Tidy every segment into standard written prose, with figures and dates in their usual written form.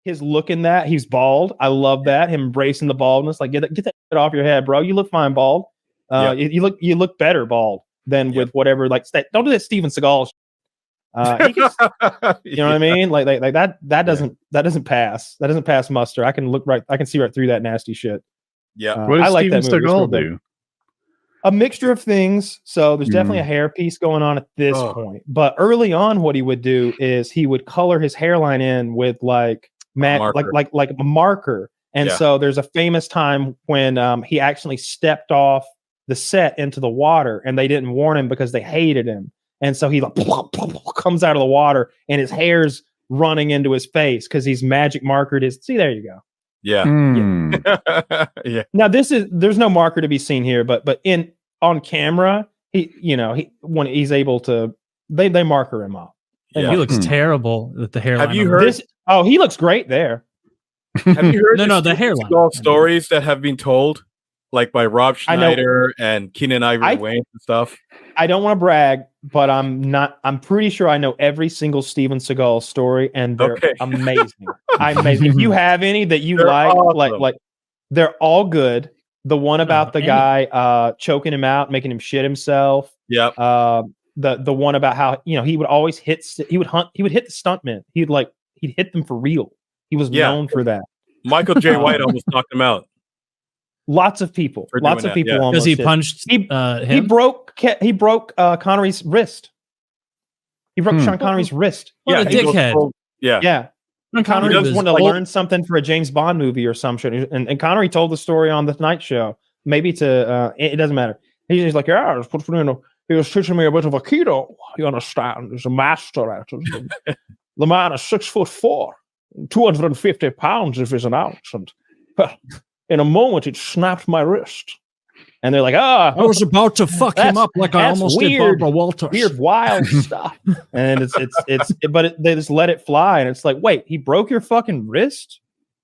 his look in that. He's bald. I love that. Him embracing the baldness. Like get that shit off your head, bro. You look fine bald. You look better bald than with whatever. Like don't do that Steven Seagal. He can, you know what I mean? Like that doesn't pass. That doesn't pass muster. I can see right through that nasty shit. Yeah. What does I like Steven that movie. Seagal do? A mixture of things. So there's definitely a hair piece going on at this point. But early on, what he would do is he would color his hairline in with like a marker. And so there's a famous time when he actually stepped off the set into the water, and they didn't warn him because they hated him. And so he like comes out of the water, and his hair's running into his face because he's magic markered his. See, there you go. Yeah. Yeah. Now there's no marker to be seen here, but on camera, when he's able to, they marker him up. He looks terrible with the hairline. Have you heard this? Oh, he looks great there. Have you heard the hairline stories that have been told, like by Rob Schneider and Keenan Ivory Wayne and stuff? I don't want to brag, but I'm pretty sure I know every single Steven Seagal story, and they're amazing. If you have any that you like, they're all good. The one about the guy choking him out, making him shit himself. Yep. The one about how he would always hit the stuntmen. He'd hit them for real. He was known for that. Michael J. White almost knocked him out. Lots of people almost because he punched him. He broke Connery's wrist. He broke Sean Connery's wrist. What a dickhead. Yeah. Connery just wanted to learn something for a James Bond movie or some shit. And Connery told the story on the Tonight Show. Maybe it doesn't matter. He's like, he was teaching me a bit of Aikido. You understand? He's a master at it. The man is 6'4", 250 pounds if he's an ounce. And in a moment, it snapped my wrist. And they're like, I was about to fuck him up like I almost did Barbara Walters. Weird, wild stuff. And they just let it fly. And it's like, wait, he broke your fucking wrist?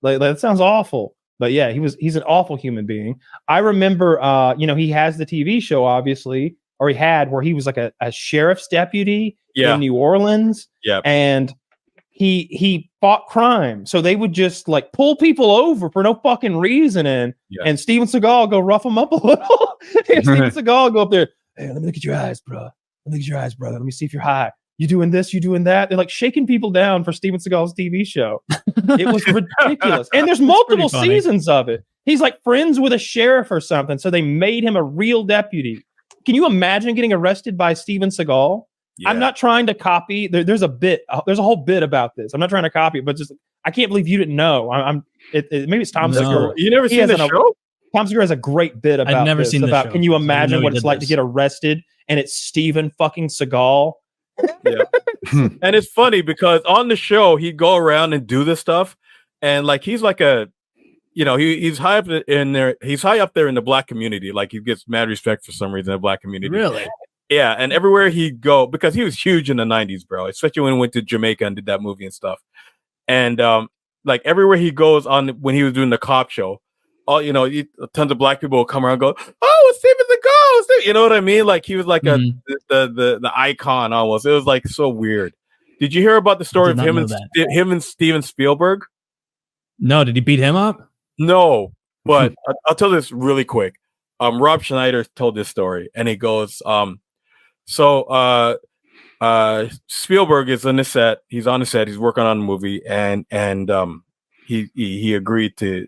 Like that sounds awful. But yeah, he's an awful human being. I remember, he has the TV show, obviously, or he had, where he was like a sheriff's deputy in New Orleans. Yeah. And he fought crime. So they would just like pull people over for no fucking reason. And Steven Seagal go rough them up a little. Steven Seagal go up there. Hey, let me look at your eyes, bro. Let me look at your eyes, brother. Let me see if you're high. You doing this? You doing that? They're like shaking people down for Steven Seagal's TV show. It was ridiculous. And there's multiple seasons of it. He's like friends with a sheriff or something. So they made him a real deputy. Can you imagine getting arrested by Steven Seagal? Yeah. I'm not trying to copy. There's a whole bit about this. I'm not trying to copy it, but just I can't believe you didn't know. Maybe it's Tom Segura. You never seen the show? Tom Segura has a great bit about. I've never seen the show. Can you imagine what it's like to get arrested and it's Steven fucking Seagal? Yeah, and it's funny because on the show he'd go around and do this stuff, and like he's like he's high up in there. He's high up there in the black community. Like he gets mad respect for some reason in the black community. Really? Yeah, and everywhere he'd go, because he was huge in the 90s, bro, especially when he went to Jamaica and did that movie and stuff. And like everywhere he goes when he was doing the cop show, tons of black people will come around and go, oh, Steven Seagal, you know what I mean? Like he was like the icon almost. It was like so weird. Did you hear about the story of him and Steven Spielberg? No, did he beat him up? No, but I'll tell this really quick. Rob Schneider told this story, and he goes, So Spielberg is on the set. He's on the set. He's working on a movie, and he agreed to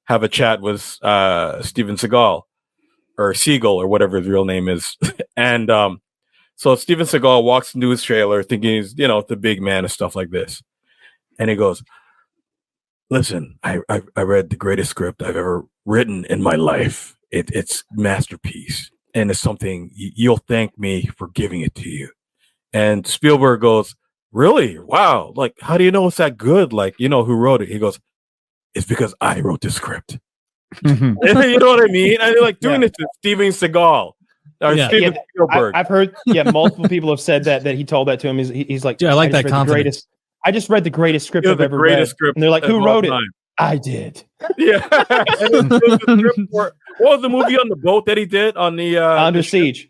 have a chat with Steven Seagal or Seagal or whatever his real name is. And so Steven Seagal walks into his trailer thinking he's the big man and stuff like this, and he goes, "Listen, I read the greatest script I've ever written in my life. It's masterpiece." And it's something you'll thank me for giving it to you. And Spielberg goes, really? Wow. Like, how do you know it's that good? Like, who wrote it? He goes, it's because I wrote the script. You know what I mean? And they're like doing it to Steven Seagal. Steven Spielberg. I've heard, multiple people have said that he told that to him. He's like, dude, I like that confidence. I just read the greatest script I've ever read. And they're like, who wrote it? I did. Yeah. What was the movie on the boat that he did on the Under Siege?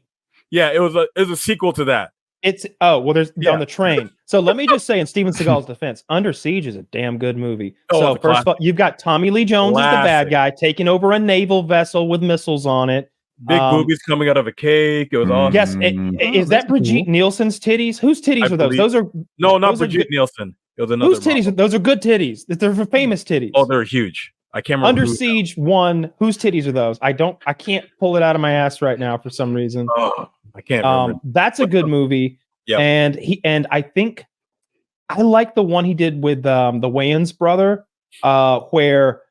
Yeah, it was a sequel to that. There's on the train. So let me just say, in Steven Seagal's defense, Under Siege is a damn good movie. So first of all, you've got Tommy Lee Jones as the bad guy taking over a naval vessel with missiles on it. Big boobies coming out of a cake. It was awesome. Yes, is that Brigitte Nielsen's titties? Whose titties are those? Those are not Brigitte Nielsen. It was another. Whose titties? Those are good titties. They're famous titties. Oh, they're huge. I can't remember. Under Siege 1. Whose titties are those? I can't pull it out of my ass right now for some reason. Oh, I can't remember. That's a good movie. Yeah, and I think I like the one he did with the Wayans brother, where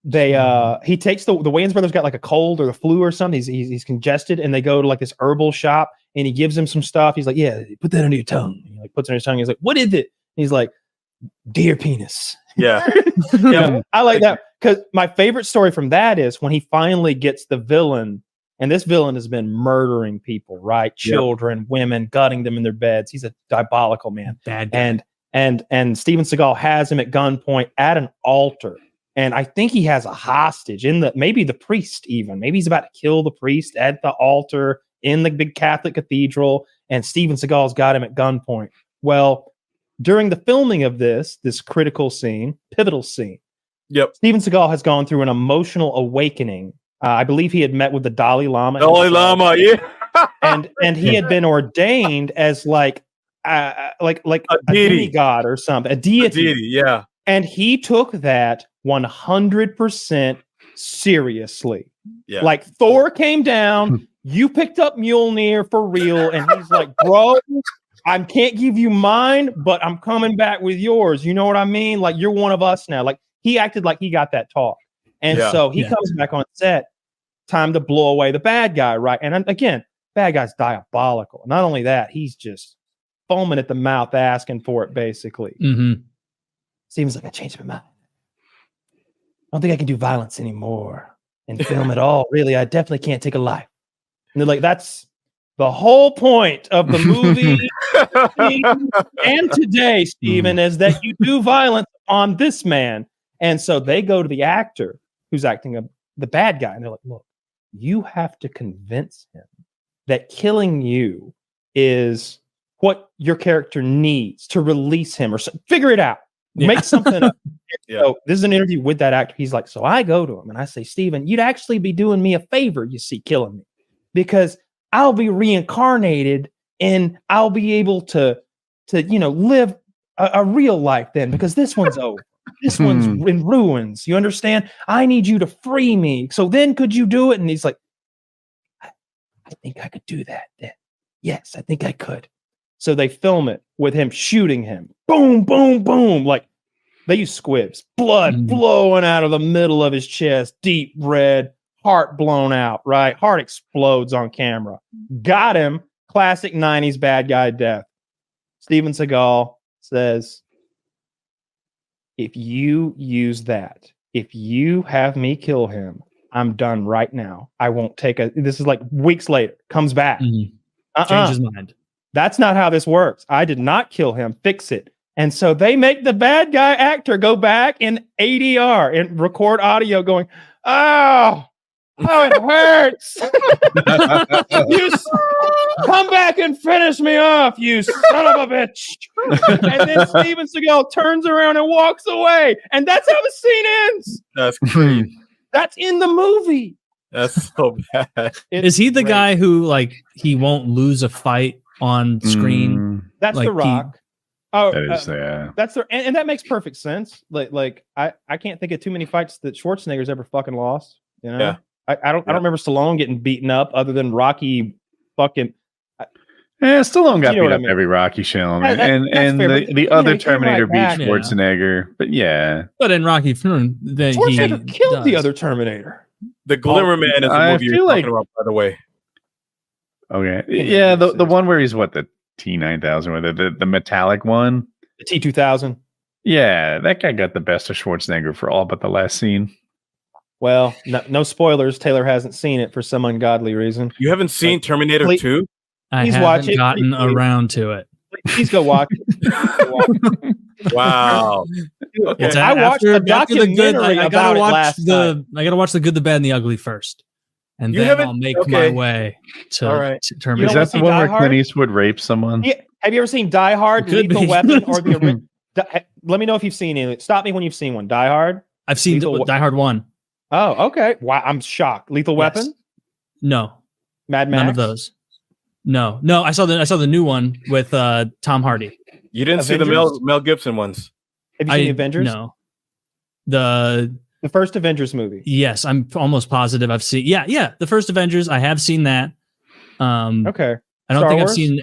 he takes the Wayans brother's got like a cold or the flu or something. He's congested, and they go to like this herbal shop, and he gives him some stuff. He's like, "Yeah, put that under your tongue." And he like puts it on his tongue. He's like, "What is it?" And he's like, "Deer penis." Yeah, yeah, I like that because my favorite story from that is when he finally gets the villain. And this villain has been murdering people, right? Children, women, gutting them in their beds. He's a diabolical man. Bad guy. And Steven Seagal has him at gunpoint at an altar. And I think he has a hostage maybe the priest even. Maybe he's about to kill the priest at the altar in the big Catholic cathedral. And Steven Seagal's got him at gunpoint. Well, during the filming of this critical scene, pivotal scene, Steven Seagal has gone through an emotional awakening. I believe he had met with the Dalai Lama. and he had been ordained as like a demigod or something, a deity. Yeah. And he took that 100% seriously. Yeah. Like Thor came down, you picked up Mjolnir for real, and he's like, "Bro, I can't give you mine, but I'm coming back with yours." You know what I mean? Like, you're one of us now. Like, he acted like he got that talk. And so he comes back on set. Time to blow away the bad guy, right? And again, bad guy's diabolical. Not only that, he's just foaming at the mouth asking for it, basically. Mm-hmm. Seems like I changed my mind. I don't think I can do violence anymore and film at all. Really, I definitely can't take a life. And they're like, that's the whole point of the movie and today, Steven, is that you do violence on this man. And so they go to the actor who's acting the bad guy, and they're like, "Look, you have to convince him that killing you is what your character needs to release him, or figure it out. Make something up." So this is an interview with that actor. He's like, "So I go to him and I say, Steven, you'd actually be doing me a favor, you see, killing me, because I'll be reincarnated and I'll be able to live a real life then, because this one's over. This one's in ruins. You understand? I need you to free me. So then could you do it?" And he's like, I think I could do that then. Yes, I think I could. So they film it with him shooting him. Boom, boom, boom. Like, they use squibs. Blood blowing out of the middle of his chest. Deep red. Heart blown out, right? Heart explodes on camera. Got him. Classic 90s bad guy death. Steven Seagal says, "If you use that, if you have me kill him, I'm done right now. I won't take this is like weeks later, comes back. Change his mind. That's not how this works. I did not kill him. Fix it." And so they make the bad guy actor go back in ADR and record audio going, "Oh, it hurts. Come back and finish me off, you son of a bitch." And then Steven Seagal turns around and walks away. And that's how the scene ends. That's crazy. That's in the movie. That's so bad. Is he the guy who, like, he won't lose a fight on screen? That's like The Rock. That's and that makes perfect sense. Like I can't think of too many fights that Schwarzenegger's ever fucking lost. You know? Yeah. I don't remember Stallone getting beaten up other than Rocky fucking. Stallone got beat up every Rocky film, and the other Terminator beat Schwarzenegger. Yeah. But in Rocky, Schwarzenegger killed the other Terminator. The Glimmer Man is the movie you're talking about, by the way. Okay, yeah, the one where he's the T-9000 or the metallic one, the T-2000. Yeah, that guy got the best of Schwarzenegger for all but the last scene. Well, no spoilers. Taylor hasn't seen it for some ungodly reason. You haven't seen Terminator 2? I haven't gotten around to it. Please go watch it. Wow. Okay. I watched a documentary about it last night. I gotta watch The Good, the Bad, and the Ugly first. and then I'll make my way to Terminator. Is that the one where Clint Eastwood rapes someone? Yeah. Have you ever seen Die Hard, Lethal Weapon, or the original? Let me know if you've seen it. Stop me when you've seen one. Die Hard? I've seen Die Hard 1. Oh, okay. Wow, I'm shocked. Lethal Weapon? No. Mad Max? None of those. No. I saw the new one with Tom Hardy. You didn't see the Mel Gibson ones. Have you seen the Avengers? No. The first Avengers movie. Yes, I'm almost positive I've seen. Yeah, the first Avengers. I have seen that. Okay. I don't think I've seen.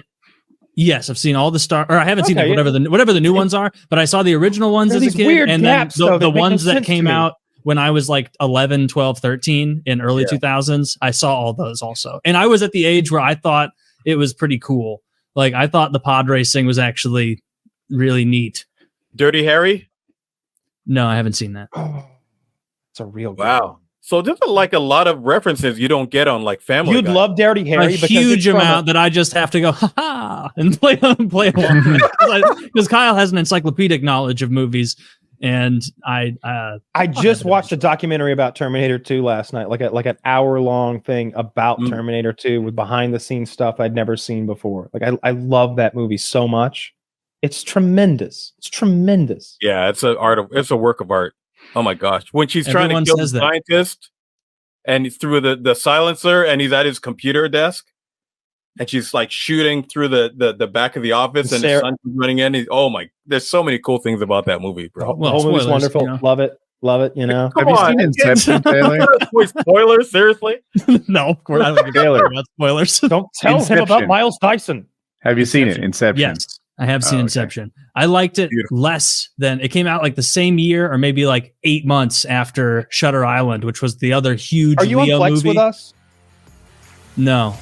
Yes, I've seen all the I haven't seen whatever the new ones are, but I saw the original ones as a kid, and then the ones that came out when I was like 11, 12, 13 in early 2000s. I saw all those also, and I was at the age where I thought it was pretty cool. Like I thought the pod racing was actually really neat. Dirty Harry? No, I haven't seen that. It's a real wow. So there's like a lot of rereferences you don't get on like Family Guy. You'd love Dirty Harry. A huge amount that I just have to go ha ha and play along because Kyle has an encyclopedic knowledge of movies, and I just watched a documentary about Terminator 2 last night, like an hour-long thing about Terminator 2 with behind-the-scenes stuff I'd never seen before. Like I love that movie so much. It's tremendous. It's tremendous. Yeah, it's a work of art. Oh my gosh. When she's trying to kill the scientist and he's through the silencer and he's at his computer desk and she's like shooting through the back of the office and his son's running in. There's so many cool things about that movie, bro. Well, the whole movie's wonderful. You know? Love it. Have you seen Inception, Taylor? Spoilers? Seriously? No, of course. I don't give about spoilers. Don't tell him about Miles Dyson. Have you seen it? Inception? Yes. I have seen Inception. I liked it less than it came out like the same year or maybe like 8 months after Shutter Island, which was the other huge Are you Leo on Flex movie. With us? No.